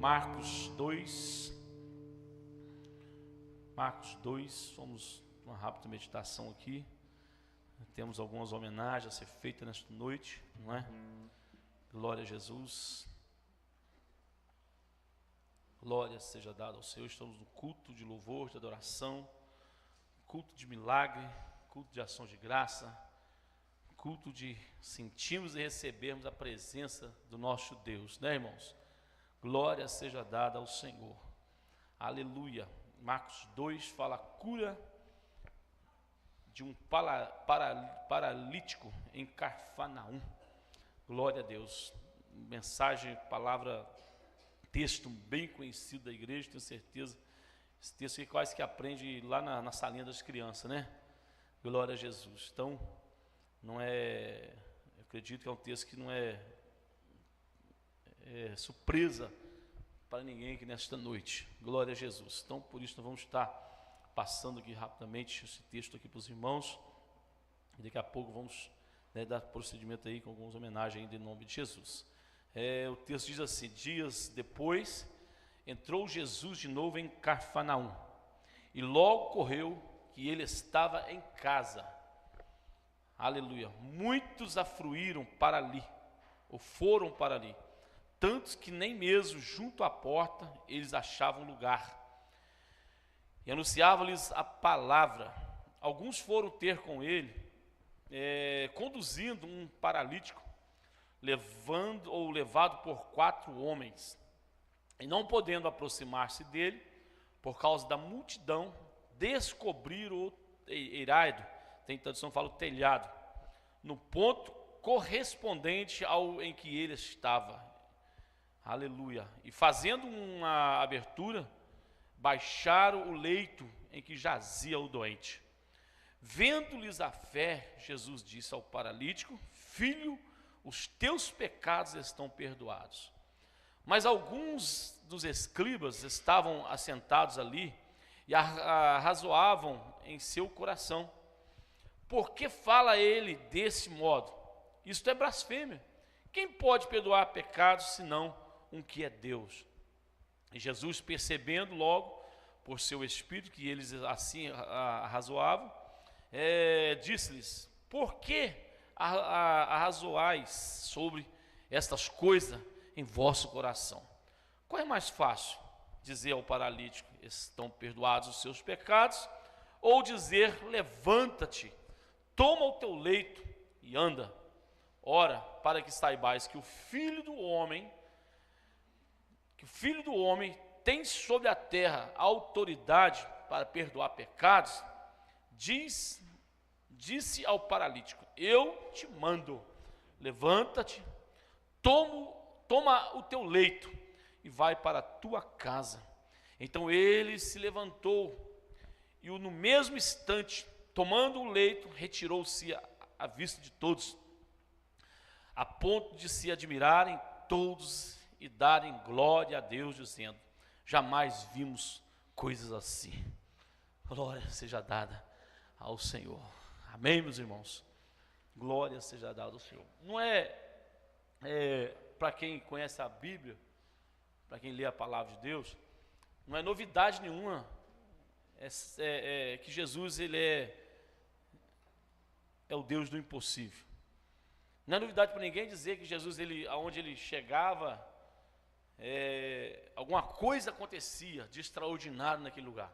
Marcos 2. Marcos 2, vamos uma rápida meditação aqui. Temos algumas homenagens a ser feitas nesta noite, não é? Glória a Jesus. Glória seja dada ao Senhor. Estamos no culto de louvor, de adoração, culto de milagre, culto de ação de graça, culto de sentirmos e recebermos a presença do nosso Deus, né, irmãos? Glória seja dada ao Senhor. Aleluia. Marcos 2 fala a cura de um paralítico em Cafarnaum. Glória a Deus. Mensagem, palavra, texto bem conhecido da igreja, tenho certeza. Esse texto que quase que aprende lá na salinha das crianças, né? Glória a Jesus. Então, não é, eu acredito que é um texto que não é surpresa para ninguém aqui nesta noite. Glória a Jesus. Então, por isso nós vamos estar passando aqui rapidamente esse texto aqui para os irmãos. E daqui a pouco vamos dar procedimento aí com algumas homenagens ainda em nome de Jesus. O texto diz assim: dias depois, entrou Jesus de novo em Cafarnaum, e logo correu que ele estava em casa. Aleluia. Muitos afluíram para ali, ou foram para ali, tantos que nem mesmo junto à porta eles achavam lugar. E anunciava-lhes a palavra. Alguns foram ter com ele, conduzindo um paralítico, levado por 4 homens. E não podendo aproximar-se dele, por causa da multidão, descobriram o eirado, tem tradução que fala o telhado, no ponto correspondente ao em que ele estava. Aleluia. E fazendo uma abertura, baixaram o leito em que jazia o doente. Vendo-lhes a fé, Jesus disse ao paralítico: filho, os teus pecados estão perdoados. Mas alguns dos escribas estavam assentados ali e arrazoavam em seu coração: por que fala ele desse modo? Isto é blasfêmia. Quem pode perdoar pecados senão um que é Deus? E Jesus, percebendo logo por seu espírito que eles assim arrazoavam, disse-lhes: por que arrazoais sobre estas coisas em vosso coração? Qual é mais fácil? Dizer ao paralítico: estão perdoados os seus pecados? Ou dizer: levanta-te, toma o teu leito e anda? Ora, para que saibais que o Filho do Homem tem sobre a terra autoridade para perdoar pecados, disse ao paralítico: eu te mando, levanta-te, toma o teu leito e vai para a tua casa. Então ele se levantou e no mesmo instante, tomando o leito, retirou-se à vista de todos, a ponto de se admirarem todos e darem glória a Deus, dizendo: jamais vimos coisas assim. Glória seja dada ao Senhor. Amém, meus irmãos? Glória seja dada ao Senhor. Não para quem conhece a Bíblia, para quem lê a palavra de Deus, não é novidade nenhuma que Jesus ele é o Deus do impossível. Não é novidade para ninguém dizer que Jesus, aonde ele chegava, alguma coisa acontecia de extraordinário naquele lugar.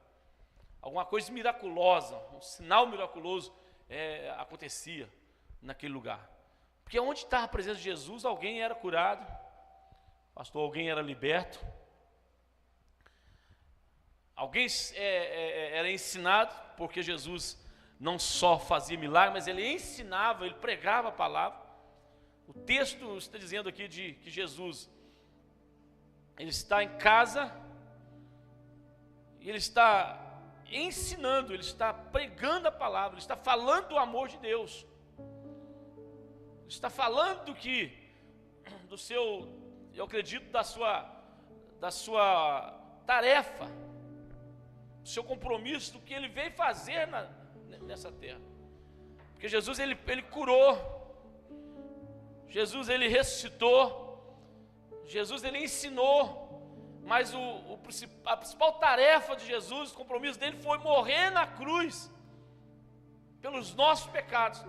Alguma coisa miraculosa, um sinal miraculoso acontecia naquele lugar. Porque onde estava a presença de Jesus, alguém era curado, pastor, alguém era liberto, alguém era ensinado, porque Jesus não só fazia milagre, mas ele ensinava, ele pregava a palavra. O texto está dizendo aqui que Jesus, ele está em casa, e ele está ensinando, ele está pregando a palavra, ele está falando do amor de Deus, ele está falando eu acredito, da sua tarefa, do seu compromisso, do que ele veio fazer nessa terra. Porque Jesus ele curou, Jesus ele ressuscitou, Jesus ele ensinou, Mas a principal tarefa de Jesus, o compromisso dele foi morrer na cruz pelos nossos pecados.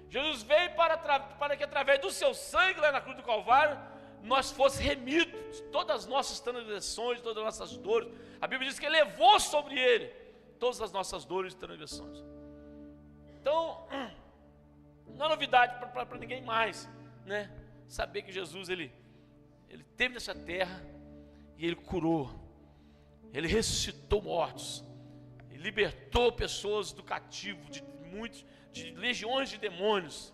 Jesus veio para que através do seu sangue lá na cruz do Calvário nós fosse remidos de todas as nossas transgressões, todas as nossas dores. A Bíblia diz que ele levou sobre ele todas as nossas dores e transgressões. Então, não é novidade para ninguém mais, né? Saber que Jesus ele esteve nessa terra e ele curou, ele ressuscitou mortos, ele libertou pessoas do cativo, de legiões de demônios.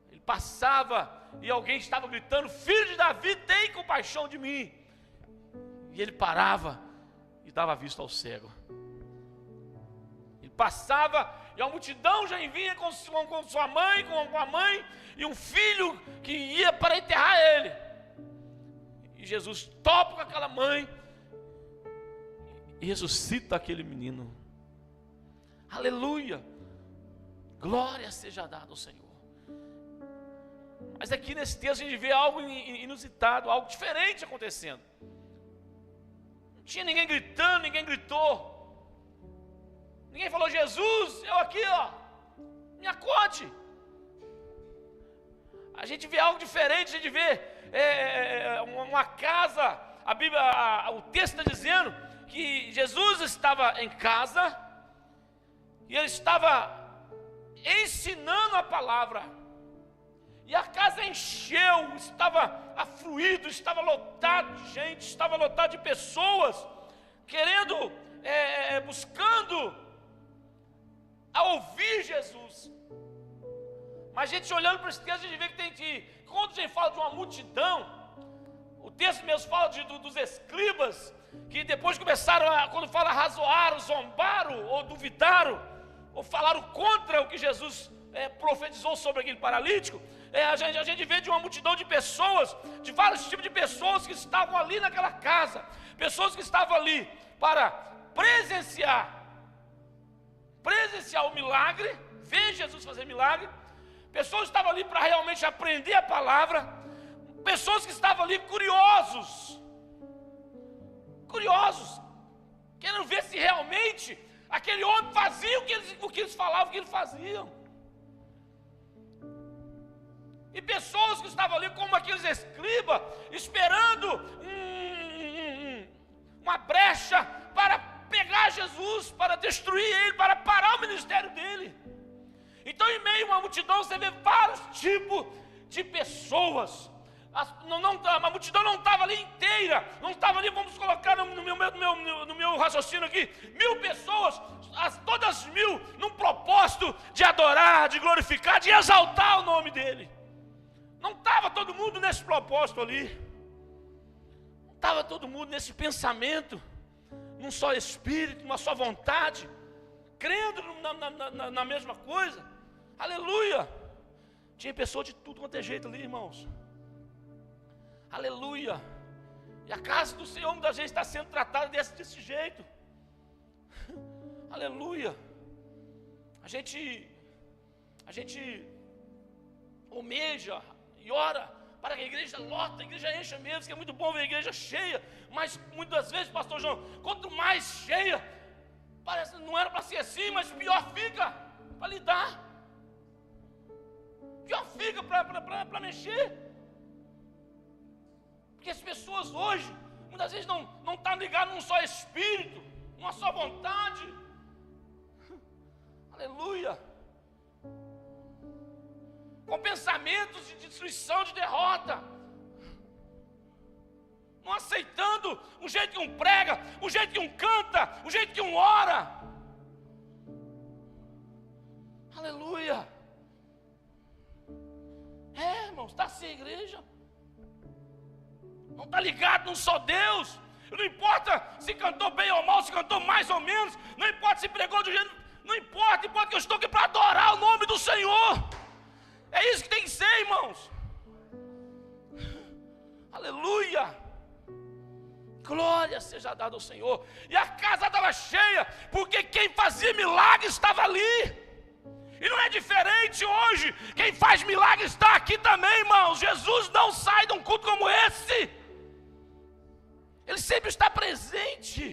Ele passava e alguém estava gritando: filho de Davi, tem compaixão de mim. E ele parava e dava vista ao cego. Ele passava e a multidão já vinha com sua mãe, com a mãe e um filho que ia para enterrar ele. E Jesus topa com aquela mãe e ressuscita aquele menino. Aleluia! Glória seja dada ao Senhor. Mas aqui nesse texto a gente vê algo inusitado, algo diferente acontecendo. Não tinha ninguém gritando, ninguém gritou. Ninguém falou: Jesus, eu aqui, ó, me acode. A gente vê algo diferente, a gente vê uma casa. A Bíblia, o texto está dizendo que Jesus estava em casa e ele estava ensinando a palavra. E a casa encheu, estava afluído, estava lotado de gente, estava lotado de pessoas querendo, buscando a ouvir Jesus. Mas a gente olhando para esse texto, a gente vê que quando a gente fala de uma multidão, o texto mesmo fala dos escribas, que depois começaram quando fala razoaram, zombaram ou duvidaram, ou falaram contra o que Jesus profetizou sobre aquele paralítico. A gente vê de uma multidão de pessoas, de vários tipos de pessoas que estavam ali naquela casa, pessoas que estavam ali para presenciar o milagre, ver Jesus fazer milagre, pessoas que estavam ali para realmente aprender a palavra, pessoas que estavam ali curiosos, querendo ver se realmente aquele homem fazia o que eles falavam que eles faziam. E pessoas que estavam ali como aqueles escribas, esperando uma brecha para pegar Jesus, para destruir ele, para parar o ministério dele. Então, em meio a uma multidão, você vê vários tipos de pessoas. A multidão não estava ali inteira, não estava ali, vamos colocar no meu raciocínio aqui, 1000 pessoas, todas 1000, num propósito de adorar, de glorificar, de exaltar o nome dele. Não estava todo mundo nesse propósito ali, não estava todo mundo nesse pensamento, num só espírito, numa só vontade, crendo na mesma coisa. Aleluia! Tinha pessoa de tudo quanto é jeito ali, irmãos. Aleluia! E a casa do Senhor muitas vezes está sendo tratada desse jeito. Aleluia! A gente almeja e ora para que a igreja lota, a igreja encha mesmo, que é muito bom ver a igreja cheia, mas muitas vezes, pastor João, quanto mais cheia, parece não era para ser assim, mas pior fica para lidar, pior fica para mexer, porque as pessoas hoje, muitas vezes não estão ligadas num só espírito, numa só vontade. Aleluia! Com pensamentos de destruição, de derrota, não aceitando o jeito que um prega, o jeito que um canta, o jeito que um ora. Aleluia! Irmãos, está assim a igreja, não está ligado num só Deus. Não importa se cantou bem ou mal, se cantou mais ou menos, não importa se pregou do jeito, não importa que eu estou aqui para adorar o nome do Senhor. É isso que tem que ser, irmãos. Aleluia! Glória seja dada ao Senhor. E a casa estava cheia, porque quem fazia milagre estava ali. E não é diferente hoje. Quem faz milagre está aqui também, irmãos. Jesus não sai de um culto como esse. sempre está presente,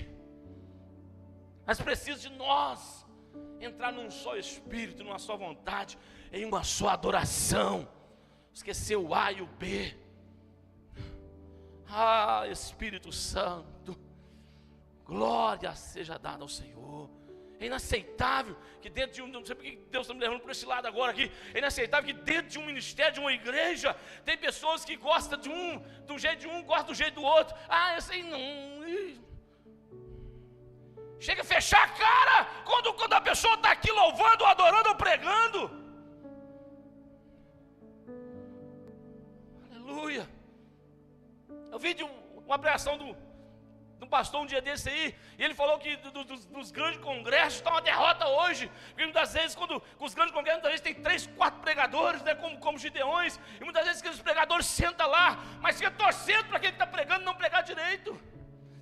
mas precisa de nós entrar num só espírito, numa só vontade, em uma só adoração, esquecer o A e o B. Espírito Santo, glória seja dada ao Senhor. É inaceitável que dentro de não sei porque Deus está me levando por esse lado agora aqui, é inaceitável que dentro de um ministério, de uma igreja, tem pessoas que gostam do jeito de um, gostam do jeito do outro. Esse aí não. Chega a fechar a cara quando a pessoa está aqui louvando, adorando ou pregando. Aleluia. Eu vi de uma pregação de um pastor um dia desse aí, e ele falou que dos grandes congressos está uma derrota hoje, porque muitas vezes quando os grandes congressos, muitas vezes tem 3, 4 pregadores, né, como Gideões, e muitas vezes aqueles pregadores sentam lá, mas fica torcendo para quem está pregando não pregar direito.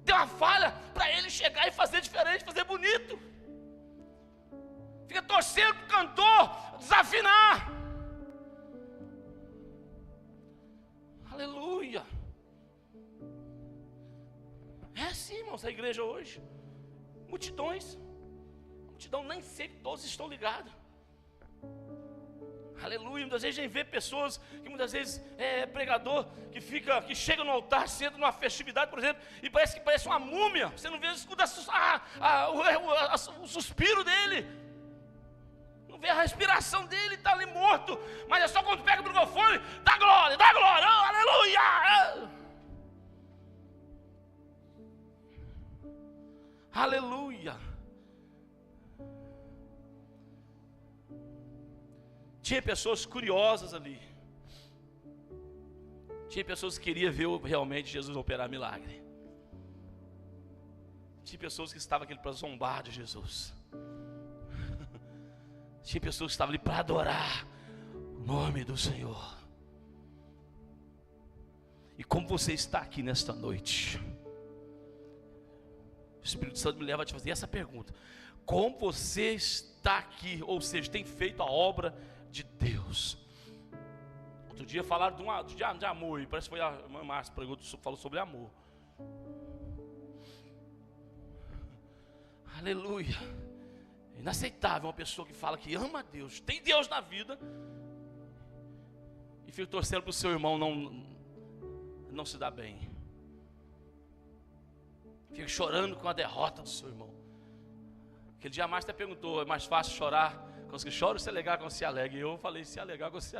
Tem uma falha para ele chegar e fazer diferente, fazer bonito. Fica torcendo para o cantor desafinar. Aleluia. É assim, irmãos, a igreja hoje. Multidões. Multidão, nem sempre todos estão ligados. Aleluia. Muitas vezes a gente vê pessoas que muitas vezes é pregador que chega no altar, senta numa festividade, por exemplo, e parece uma múmia. Você não vê, escuta o suspiro dele, não vê a respiração dele, está ali morto. Mas é só quando pega o microfone, dá glória, oh, aleluia. Aleluia. Tinha pessoas curiosas ali. Tinha pessoas que queriam ver realmente Jesus operar milagre. Tinha pessoas que estavam aqui para zombar de Jesus. Tinha pessoas que estavam ali para adorar o nome do Senhor. E como você está aqui nesta noite, o Espírito Santo me leva a te fazer essa pergunta: como você está aqui, ou seja, tem feito a obra de Deus? Outro dia falaram de amor, e parece que foi a irmã Márcia que falou sobre amor. Aleluia. É inaceitável uma pessoa que fala que ama a Deus, tem Deus na vida, e fica torcendo para o seu irmão não se dar bem. Fica chorando com a derrota do seu irmão. Aquele dia a Márcia até perguntou: é mais fácil chorar quando se chora ou se alegar quando se alegra? E eu falei: se alegar quando se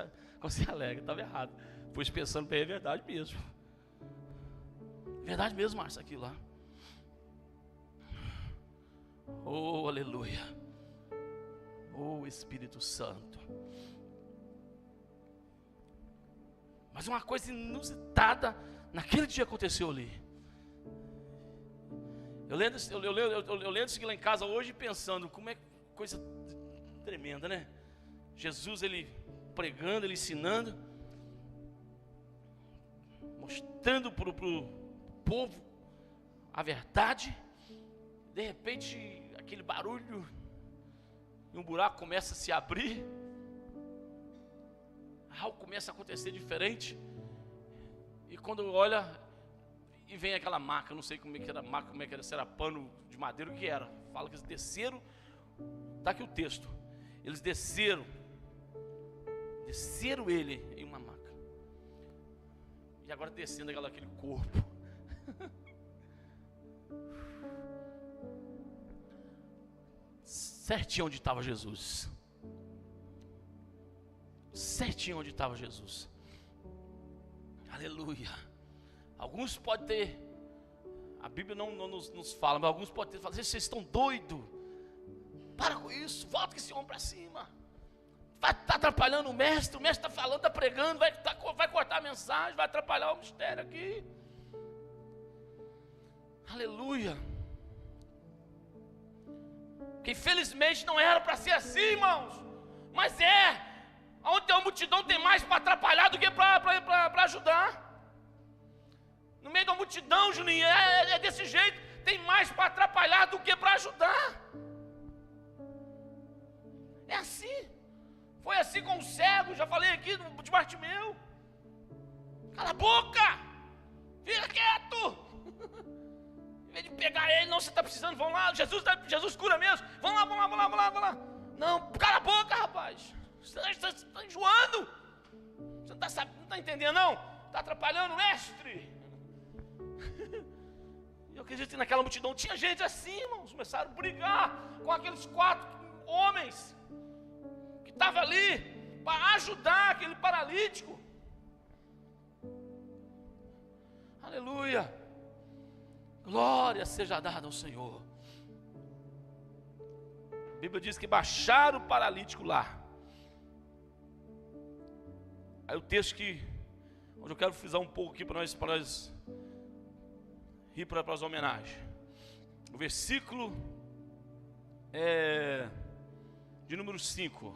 alegra. Estava errado. Pois pensando bem, é verdade mesmo. Verdade mesmo, Márcia, aquilo lá. Oh, aleluia. Oh, Espírito Santo. Mas uma coisa inusitada naquele dia aconteceu ali. Eu lendo isso lá em casa hoje, pensando como é coisa tremenda, né? Jesus, ele pregando, ele ensinando, mostrando para o povo a verdade. De repente, aquele barulho e um buraco começa a se abrir, algo começa a acontecer diferente. E quando olha, e vem aquela maca, não sei como é que era maca, como é que era, se era pano de madeira, o que era. Fala que eles desceram, está aqui o texto, eles desceram ele em uma maca, e agora descendo aquele corpo, certinho onde estava Jesus, certinho onde estava Jesus. Aleluia. Alguns podem ter, a Bíblia não nos fala, mas alguns podem ter falado: vocês estão doidos, para com isso, volta com esse homem para cima, vai estar atrapalhando o mestre está falando, está pregando, vai cortar a mensagem, vai atrapalhar o mistério aqui. Aleluia. Que infelizmente não era para ser assim, irmãos, mas onde tem uma multidão tem mais para atrapalhar do que para ajudar. No meio da multidão, Juninho, é desse jeito, tem mais para atrapalhar do que para ajudar. É assim. Foi assim com o cego, já falei aqui de Bartimeu. Cala a boca, fica quieto. pegar ele, não, você está precisando, vamos lá, Jesus cura mesmo, vamos lá. Não, cala a boca, rapaz, você está enjoando, você não está entendendo não, está atrapalhando o mestre. Eu acredito que naquela multidão tinha gente assim, irmãos, começaram a brigar com aqueles 4 homens que estavam ali para ajudar aquele paralítico. Aleluia, glória seja dada ao Senhor. A Bíblia diz que baixaram o paralítico lá. Aí o texto onde eu quero frisar um pouco aqui para nós ir para as homenagens. O versículo de número 5.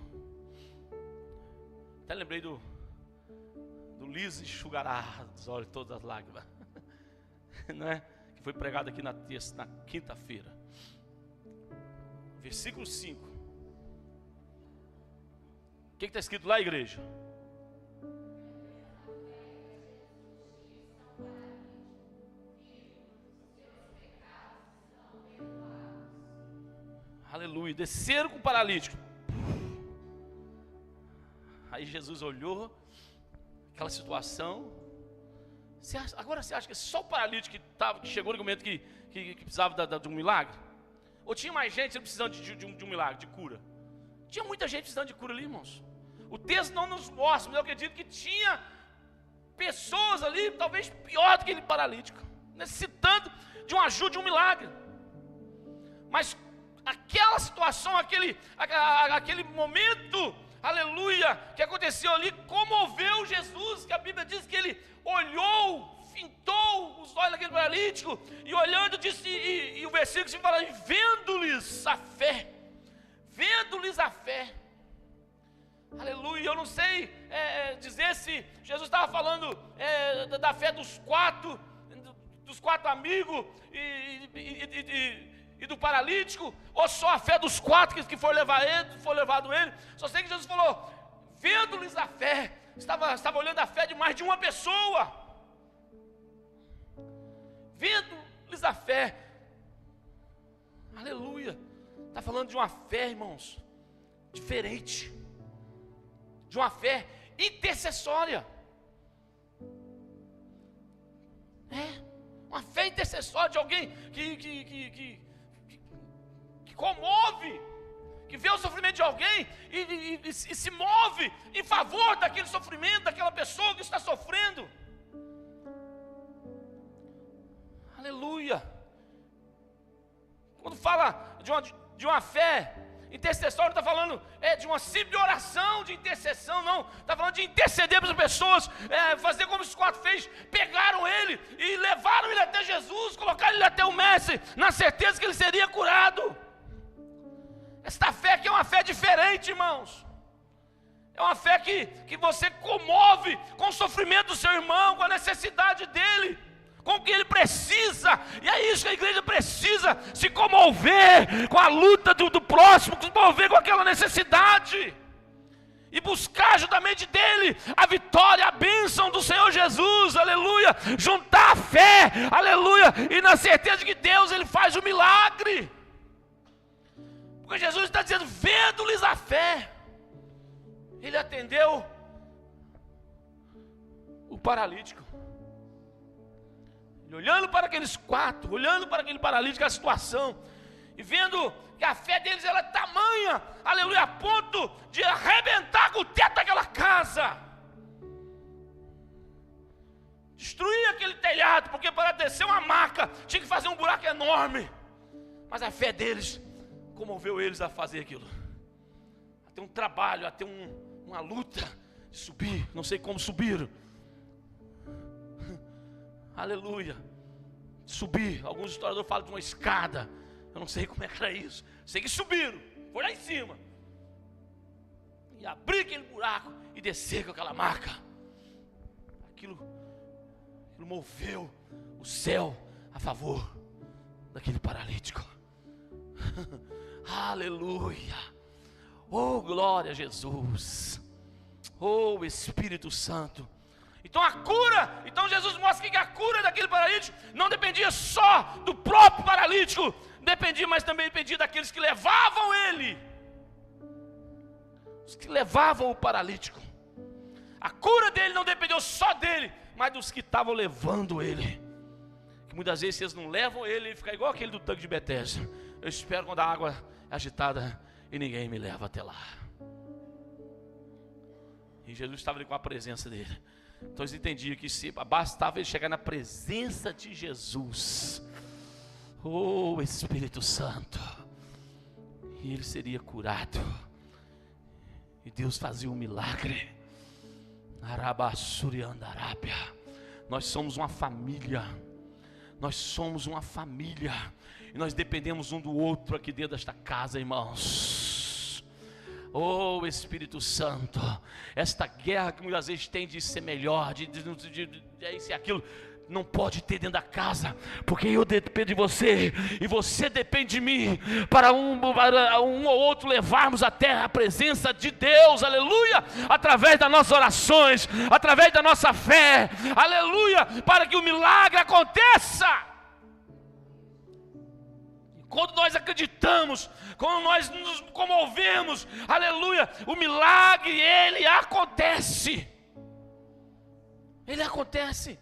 Até lembrei do liso enxugará dos olhos todas as lágrimas. Não é? Que foi pregado aqui na quinta-feira. Versículo 5. O que está escrito lá, igreja? Aleluia, desceram com o paralítico. Aí Jesus olhou aquela situação. Agora você acha que só o paralítico que chegou no momento que precisava de um milagre? Ou tinha mais gente precisando de um milagre, de cura? Tinha muita gente precisando de cura ali, irmãos. O texto não nos mostra, mas eu acredito que tinha pessoas ali, talvez pior do que aquele paralítico, necessitando de uma ajuda, de um milagre. Mas aquela situação, aquele momento, aleluia, que aconteceu ali, comoveu Jesus, que a Bíblia diz que ele olhou, fintou os olhos daquele paralítico, e olhando disse, e o versículo se fala, vendo-lhes a fé, aleluia. Eu não sei dizer se Jesus estava falando da fé dos quatro amigos, e do paralítico, ou só a fé dos 4 que foi levado ele. Só sei que Jesus falou, vendo-lhes a fé, estava olhando a fé de mais de uma pessoa, vendo-lhes a fé, aleluia. Está falando de uma fé, irmãos, diferente, de uma fé intercessória, uma fé intercessória de alguém que comove, que vê o sofrimento de alguém e se move em favor daquele sofrimento, daquela pessoa que está sofrendo. Aleluia. Quando fala de uma fé intercessória, não está falando de uma simples oração de intercessão, não. Está falando de interceder para as pessoas, fazer como os 4 fez, pegaram ele e levaram ele até Jesus, colocaram ele até o mestre, na certeza que ele seria curado. Esta fé aqui é uma fé diferente, irmãos. É uma fé que você comove com o sofrimento do seu irmão, com a necessidade dele, com o que ele precisa. E é isso que a igreja precisa, se comover com a luta do próximo, se comover com aquela necessidade, e buscar juntamente dele a vitória, a bênção do Senhor Jesus, aleluia. Juntar a fé, aleluia, e na certeza de que Deus, ele faz o milagre. Porque Jesus está dizendo, vendo-lhes a fé, ele atendeu o paralítico. Ele olhando para aqueles 4, olhando para aquele paralítico, a situação, e vendo que a fé deles era tamanha, aleluia, a ponto de arrebentar com o teto daquela casa, destruir aquele telhado, porque para descer uma maca tinha que fazer um buraco enorme. Mas a fé deles comoveu eles a fazer aquilo, a ter um trabalho, a ter uma luta de subir. Não sei como subiram, aleluia, subir. Alguns historiadores falam de uma escada, eu não sei como é que era isso, sei que subiram, foi lá em cima, e abrir aquele buraco e descer com aquela maca. Aquilo moveu o céu a favor daquele paralítico. Aleluia. Oh, glória a Jesus. Oh, Espírito Santo. Então Jesus mostra que a cura daquele paralítico não dependia só do próprio paralítico, mas também dependia daqueles que levavam ele, os que levavam o paralítico. A cura dele não dependeu só dele, mas dos que estavam levando ele. Que muitas vezes vocês não levam ele, ele fica igual aquele do tanque de Betesda. Eu espero quando a água é agitada e ninguém me leva até lá. E Jesus estava ali com a presença dele. Então eles entendiam que se bastava ele chegar na presença de Jesus, oh Espírito Santo, e ele seria curado. E Deus fazia um milagre. Arabassuriandarábia. Nós somos uma família. Nós somos uma família. E nós dependemos um do outro aqui dentro desta casa, irmãos. Oh Espírito Santo, esta guerra que muitas vezes tem de ser melhor, de isso e aquilo, não pode ter dentro da casa, porque eu dependo de você, e você depende de mim, para um ou outro levarmos até a presença de Deus, aleluia, através das nossas orações, através da nossa fé, aleluia, para que o milagre aconteça. Quando nós acreditamos, quando nós nos comovemos, aleluia, o milagre, ele acontece. Ele acontece.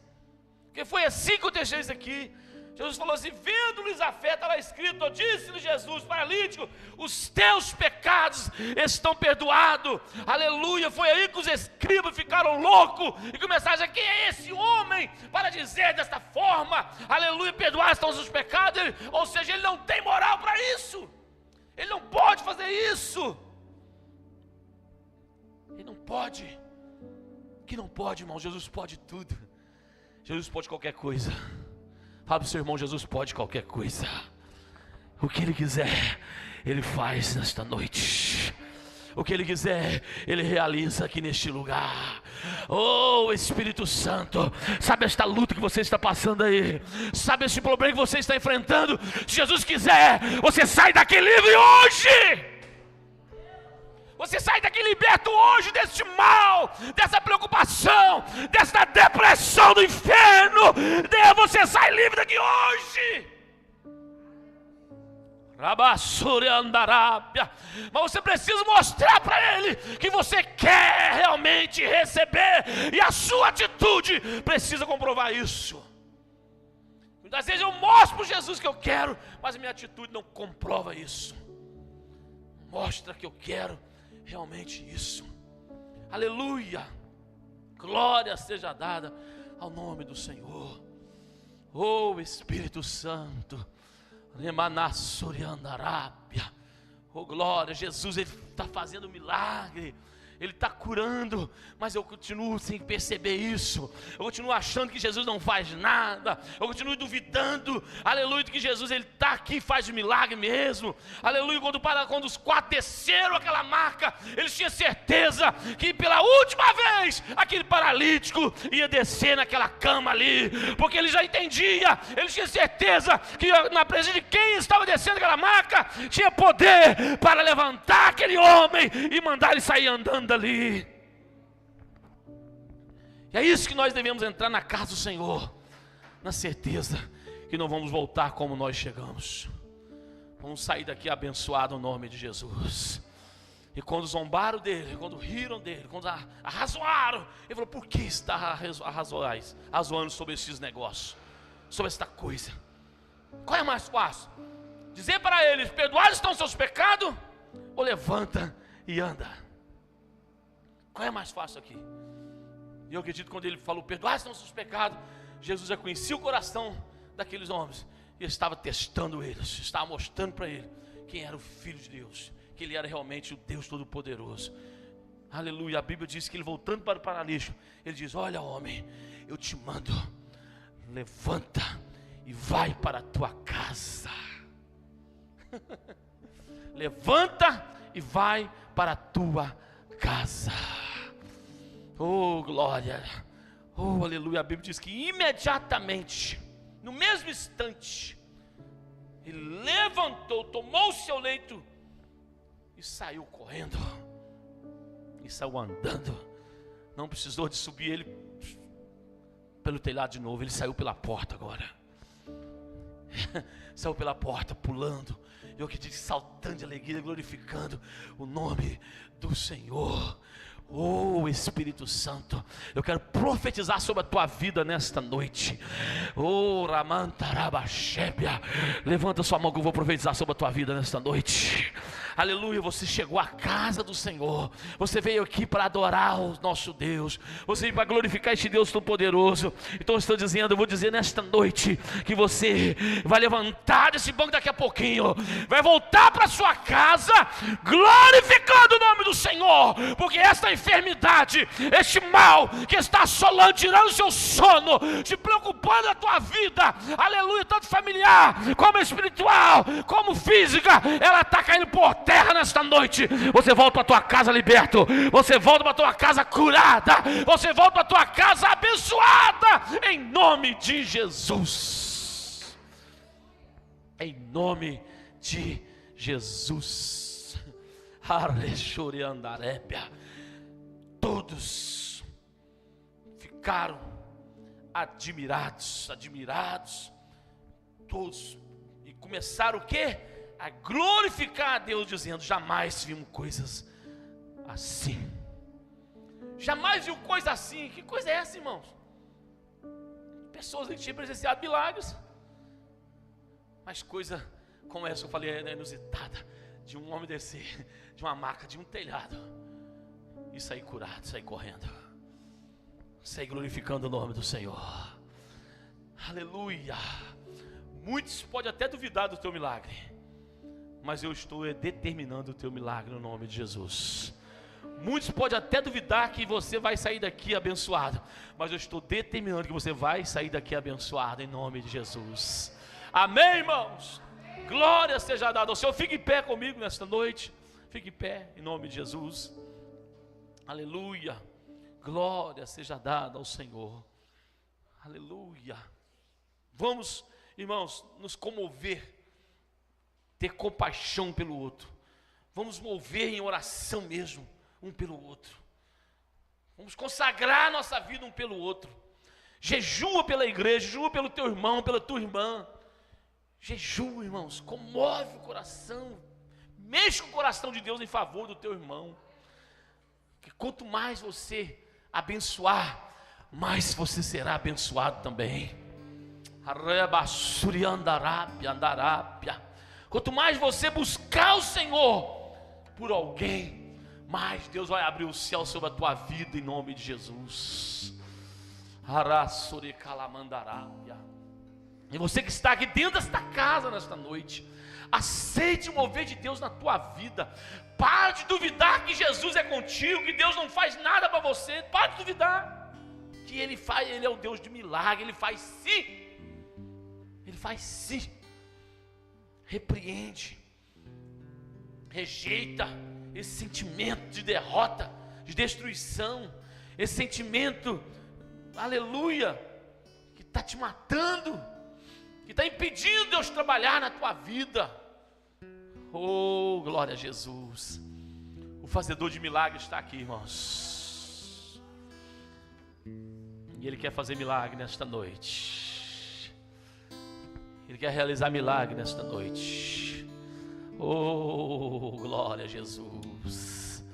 Porque foi assim que aconteceu isso aqui. Jesus falou assim: vendo-lhes a fé, está lá escrito, disse-lhe Jesus, paralítico, os teus pecados estão perdoados. Aleluia. Foi aí que os escribas ficaram loucos e começaram a dizer: quem é esse homem para dizer desta forma, aleluia, perdoar estão os seus pecados? Ou seja, ele não tem moral para isso, ele não pode fazer isso, ele não pode. Que não pode, irmão? Jesus pode tudo. Jesus pode qualquer coisa. Fala para o seu irmão: Jesus pode qualquer coisa. O que Ele quiser, Ele faz nesta noite. O que Ele quiser, Ele realiza aqui neste lugar. Oh Espírito Santo, sabe esta luta que você está passando aí? Sabe este problema que você está enfrentando? Se Jesus quiser, você sai daqui livre hoje. Você sai daqui liberto hoje deste mal, dessa preocupação, dessa depressão do inferno. Você sai livre daqui hoje. Mas você precisa mostrar para Ele que você quer realmente receber, e a sua atitude precisa comprovar isso. Muitas vezes eu mostro para Jesus que eu quero, mas a minha atitude não comprova isso. Mostra que eu quero realmente isso. Aleluia. Glória seja dada ao nome do Senhor. Oh Espírito Santo, oh glória. Jesus, Ele está fazendo milagre, Ele está curando, mas eu continuo sem perceber isso. Eu continuo achando que Jesus não faz nada. Eu continuo duvidando, aleluia, de que Jesus Ele está aqui e faz o milagre mesmo. Aleluia. Quando os 4 desceram aquela maca, eles tinham certeza que pela última vez aquele paralítico ia descer naquela cama ali, porque ele já entendia, eles tinham certeza que na presença de quem estava descendo aquela maca tinha poder para levantar aquele homem e mandar ele sair andando ali. E é isso que nós devemos entrar na casa do Senhor, na certeza que não vamos voltar como nós chegamos. Vamos sair daqui abençoado no nome de Jesus. E quando zombaram dele, quando riram dele, quando arrazoaram, ele falou: por que está arrazoando sobre esses negócios, sobre esta coisa? Qual é mais fácil? Dizer para eles: perdoados estão os seus pecados, ou levanta e anda? Qual é mais fácil aqui? E eu acredito que quando ele falou: perdoados estão os seus pecados, Jesus já conhecia o coração daqueles homens, e estava testando eles, estava mostrando para ele quem era o Filho de Deus, que ele era realmente o Deus Todo-Poderoso. Aleluia. A Bíblia diz que ele, voltando para o paralítico, ele diz: olha, homem, eu te mando, levanta e vai para a tua casa. Levanta e vai para a tua casa. Oh glória, oh aleluia. A Bíblia diz que imediatamente, no mesmo instante, ele levantou, tomou o seu leito e saiu correndo, e saiu andando. Não precisou de subir ele pelo telhado de novo. Ele saiu pela porta agora. Saiu pela porta, pulando. Eu acredito, saltando de alegria, glorificando o nome do Senhor. Oh Espírito Santo, eu quero profetizar sobre a tua vida nesta noite. Oh Ramantarabashébia, levanta sua mão que eu vou profetizar sobre a tua vida nesta noite. Aleluia, você chegou à casa do Senhor. Você veio aqui para adorar o nosso Deus. Você veio para glorificar este Deus Todo-Poderoso. Então eu estou dizendo, eu vou dizer nesta noite que você vai levantar desse banco daqui a pouquinho, vai voltar para sua casa glorificando o nome do Senhor, porque esta enfermidade, este mal que está assolando, tirando o seu sono, te preocupando a tua vida, aleluia, tanto familiar, como espiritual, como física, ela está caindo por terra nesta noite. Você volta para tua casa liberto, você volta para tua casa curada, você volta para tua casa abençoada, em nome de Jesus, em nome de Jesus. Todos ficaram admirados, todos, e começaram o quê? A glorificar a Deus, dizendo: jamais vimos coisas assim. Jamais viu coisa assim. Que coisa é essa, irmãos? Pessoas que tinham presenciado milagres, mas coisa como essa que eu falei, é inusitada, de um homem descer de uma maca, de um telhado, e sair curado, sair correndo, sair glorificando o nome do Senhor. Aleluia. Muitos podem até duvidar do teu milagre, mas eu estou determinando o teu milagre no nome de Jesus. Muitos podem até duvidar que você vai sair daqui abençoado, mas eu estou determinando que você vai sair daqui abençoado em nome de Jesus. Amém, irmãos? Glória seja dada ao Senhor. Fique em pé comigo nesta noite. Fique em pé em nome de Jesus. Aleluia. Glória seja dada ao Senhor. Aleluia. Vamos, irmãos, nos comover, ter compaixão pelo outro. Vamos mover em oração mesmo, um pelo outro. Vamos consagrar nossa vida um pelo outro. Jejua pela igreja, jejua pelo teu irmão, pela tua irmã. Jejua, irmãos, comove o coração, mexe com o coração de Deus em favor do teu irmão. Que quanto mais você abençoar, mais você será abençoado também. Quanto mais você buscar o Senhor por alguém, mais Deus vai abrir o céu sobre a tua vida em nome de Jesus. E você que está aqui dentro desta casa nesta noite, aceite o mover de Deus na tua vida. Pare de duvidar que Jesus é contigo, que Deus não faz nada para você. Pare de duvidar que Ele faz, Ele é o Deus de milagre. Ele faz sim. Ele faz sim. Repreende, rejeita esse sentimento de derrota, de destruição, esse sentimento, aleluia, que está te matando, que está impedindo Deus trabalhar na tua vida. Oh, glória a Jesus. O fazedor de milagres está aqui, irmãos, e Ele quer fazer milagre nesta noite. Ele quer realizar milagre nesta noite. Oh, glória a Jesus.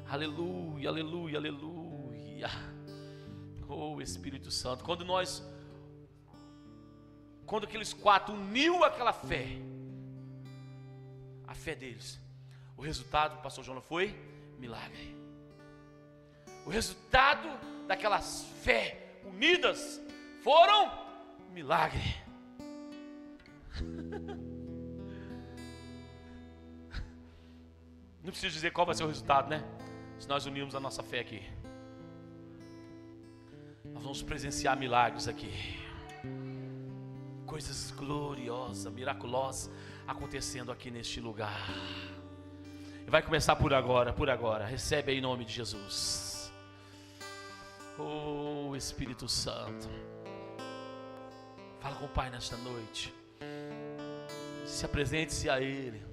Aleluia, aleluia, aleluia. Oh, Espírito Santo, quando aqueles quatro uniu aquela fé, a fé deles, o resultado, pastor Jonas, foi milagre. O resultado daquelas fé unidas foram milagre. Não preciso dizer qual vai ser o resultado, né? Se nós unirmos a nossa fé aqui, nós vamos presenciar milagres aqui, coisas gloriosas, miraculosas acontecendo aqui neste lugar. E vai começar por agora. Recebe aí em nome de Jesus. Oh, Espírito Santo, fala com o Pai nesta noite. Se apresente-se a Ele.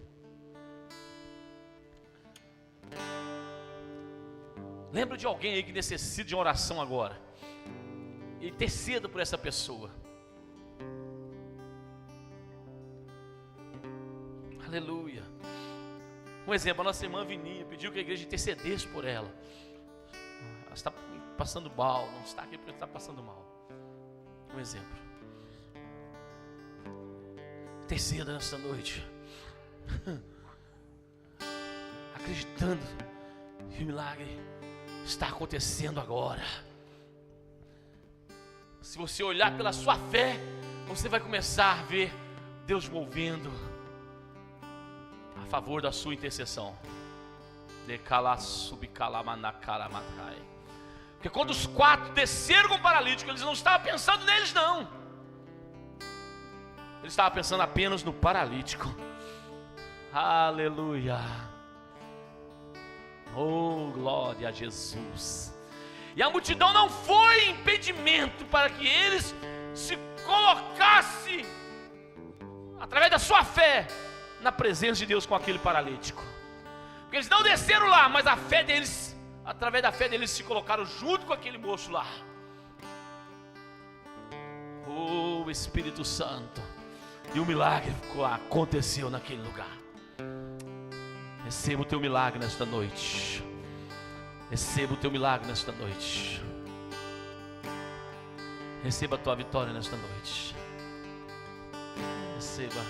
Lembra de alguém aí que necessita de uma oração agora. e interceda por essa pessoa. Aleluia. Um exemplo, a nossa irmã Vininha pediu que a igreja intercedesse por ela. Ela está passando mal, não está aqui porque está passando mal. Um exemplo. Interceda nesta noite, acreditando que o milagre está acontecendo agora. Se você olhar pela sua fé, você vai começar a ver Deus movendo a favor da sua intercessão. Porque quando os 4 desceram com o paralítico, eles não estavam pensando neles, não. Eles estavam pensando apenas no paralítico. Aleluia. Oh, glória a Jesus. E a multidão não foi impedimento para que eles se colocassem, através da sua fé, na presença de Deus com aquele paralítico. Porque eles não desceram lá, mas a fé deles, através da fé deles, se colocaram junto com aquele moço lá. Oh, Espírito Santo. E o milagre aconteceu naquele lugar. Receba o teu milagre nesta noite. Receba o teu milagre nesta noite. Receba a tua vitória nesta noite. Receba.